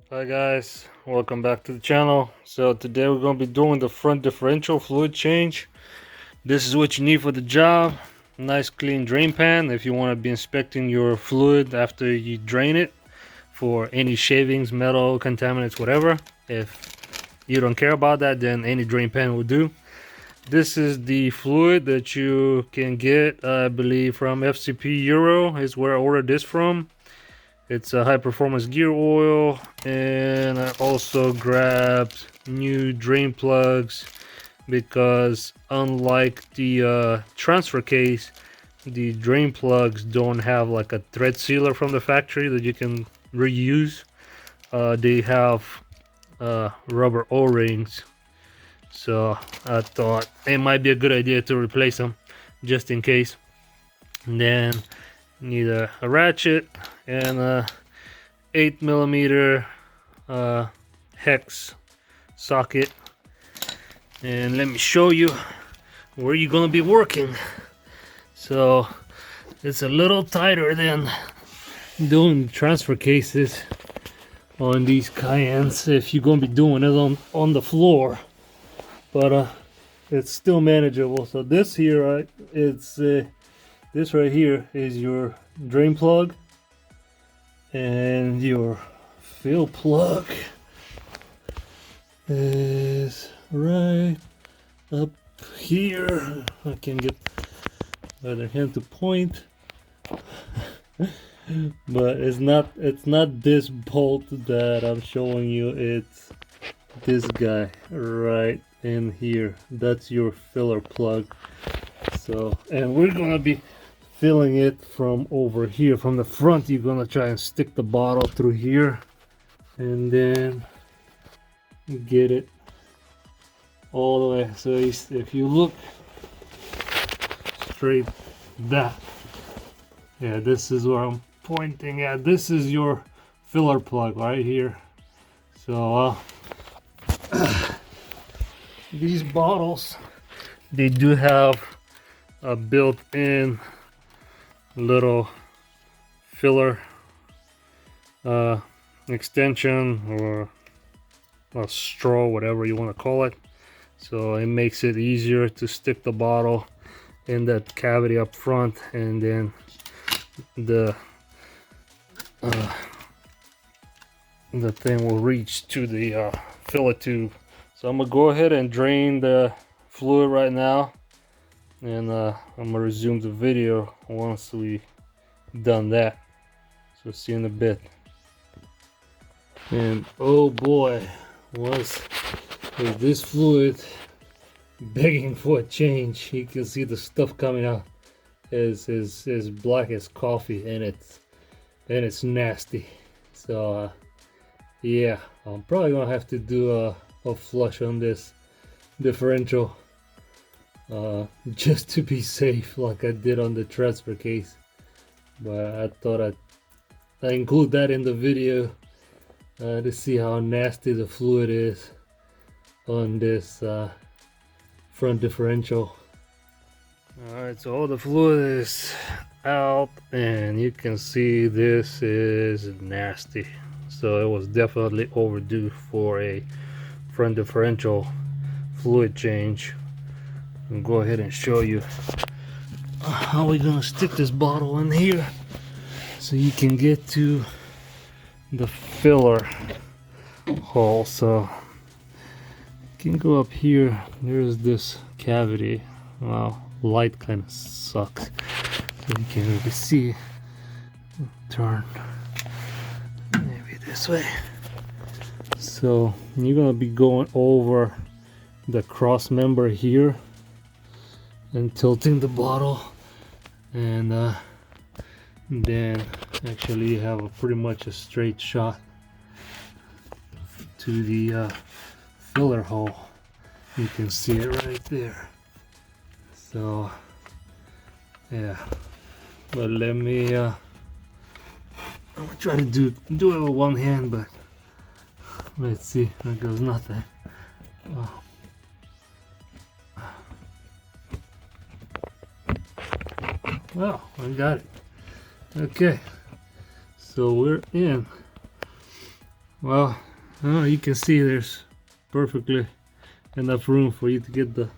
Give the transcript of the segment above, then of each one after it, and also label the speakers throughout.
Speaker 1: Hi guys, welcome back to the channel. So today we're going to be doing the front differential fluid change. This is what you need for the job. Nice clean drain pan if you want to be inspecting your fluid after you drain it for any shavings, metal, contaminants, whatever. If you don't care about that, then any drain pan will do. This is the fluid that you can get, I believe, from FCPEuro is where I ordered this from. It's a high performance gear oil, and I also grabbed new drain plugs because unlike the transfer case, the drain plugs don't have like a thread sealer from the factory that you can reuse. They have rubber O-rings, so I thought it might be a good idea to replace them just in case. And then need a ratchet and a 8mm hex socket, and let me show you where you're gonna be working. So it's a little tighter than doing transfer cases on these Cayennes if you're gonna be doing it on the floor, but it's still manageable. So this here, this right here is your drain plug, and your fill plug is right up here. I can get the other hand to point, but it's not this bolt that I'm showing you. It's this guy right in here. That's your filler plug. So, and we're gonna be filling it from over here from the front. You're gonna try and stick the bottle through here and then get it all the way. So if you look straight, that, yeah, this is where I'm pointing at. This is your filler plug right here. So these bottles, they do have a built-in little filler extension or a straw, whatever you want to call it. So it makes it easier to stick the bottle in that cavity up front, and then the thing will reach to the filler tube. So I'm gonna go ahead and drain the fluid right now, and I'm gonna resume the video once we done that. So see you in a bit. And oh boy, is this fluid begging for a change. You can see the stuff coming out is black as coffee, and it's nasty. So yeah, I'm probably gonna have to do a flush on this differential just to be safe, like I did on the transfer case. But I thought I'd include that in the video to see how nasty the fluid is on this front differential. Alright, so all the fluid is out, and you can see this is nasty. So it was definitely overdue for a front differential fluid change. I'll go ahead and show you how we're gonna stick this bottle in here so you can get to the filler hole. So you can go up here. There's this cavity. Wow, light kind of sucks, so you can't really see. Turn maybe this way. So you're gonna be going over the cross member here and tilting the bottle, and then actually you have pretty much a straight shot to the filler hole. You can see it right there. So yeah, but let me I'm gonna try to do it with one hand, but let's see. There goes nothing. Oh. Well, I got it. Okay, so we're in. Well, you can see there's perfectly enough room for you to get the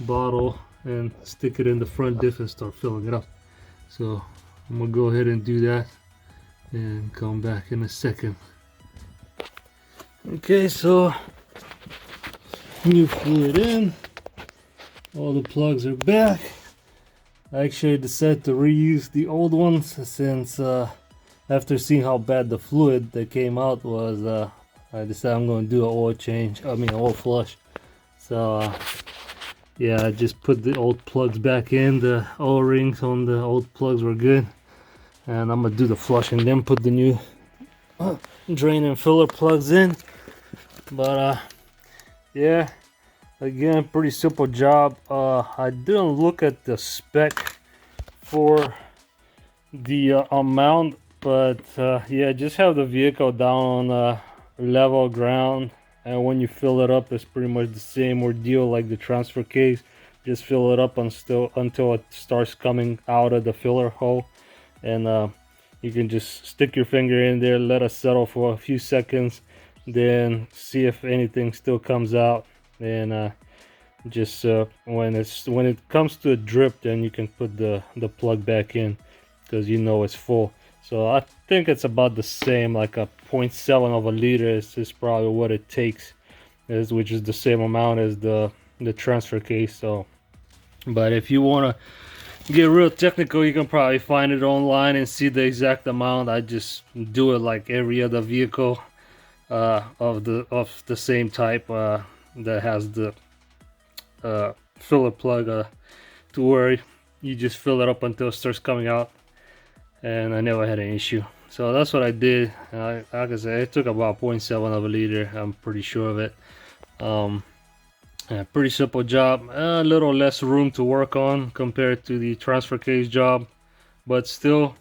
Speaker 1: bottle and stick it in the front diff and start filling it up. So I'm gonna go ahead and do that and come back in a second. Okay, so new fluid in, all the plugs are back. I actually decided to reuse the old ones since after seeing how bad the fluid that came out was, I decided I'm going to do an oil change, oil flush. So yeah, I just put the old plugs back in. The O-rings on the old plugs were good, and I'm gonna do the flush and then put the new drain and filler plugs in. But yeah, again, pretty simple job. I didn't look at the spec for the amount, but yeah, just have the vehicle down on level ground, and when you fill it up, it's pretty much the same ordeal like the transfer case. Just fill it up until it starts coming out of the filler hole, and you can just stick your finger in there, let it settle for a few seconds, then see if anything still comes out, and just when it comes to a drip, then you can put the plug back in, because you know it's full. So I think it's about the same, like a 0.7 of a liter is probably what it takes, which is the same amount as the transfer case. So, but if you want to get real technical, you can probably find it online and see the exact amount. I just do it like every other vehicle of the same type that has the filler plug to where you just fill it up until it starts coming out, and I never had an issue. So that's what I did. Like I said, it took about 0.7 of a liter, I'm pretty sure of it. Yeah, pretty simple job, a little less room to work on compared to the transfer case job, but still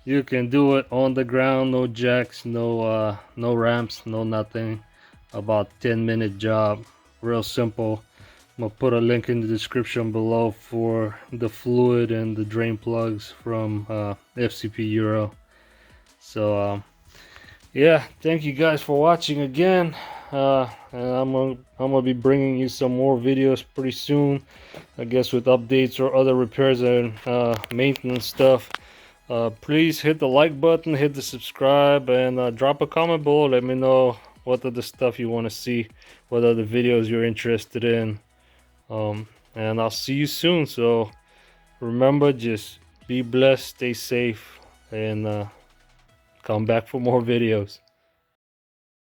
Speaker 1: you can do it on the ground, no jacks, no ramps, no nothing. About 10-minute job, real simple. I'm gonna put a link in the description below for the fluid and the drain plugs from FCPEuro. So yeah, thank you guys for watching again, and I'm gonna be bringing you some more videos pretty soon, I guess, with updates or other repairs and maintenance stuff. Please hit the like button, hit the subscribe, and drop a comment below. Let me know what other stuff you want to see, what other videos you're interested in. And I'll see you soon. So remember, just be blessed, stay safe, and come back for more videos.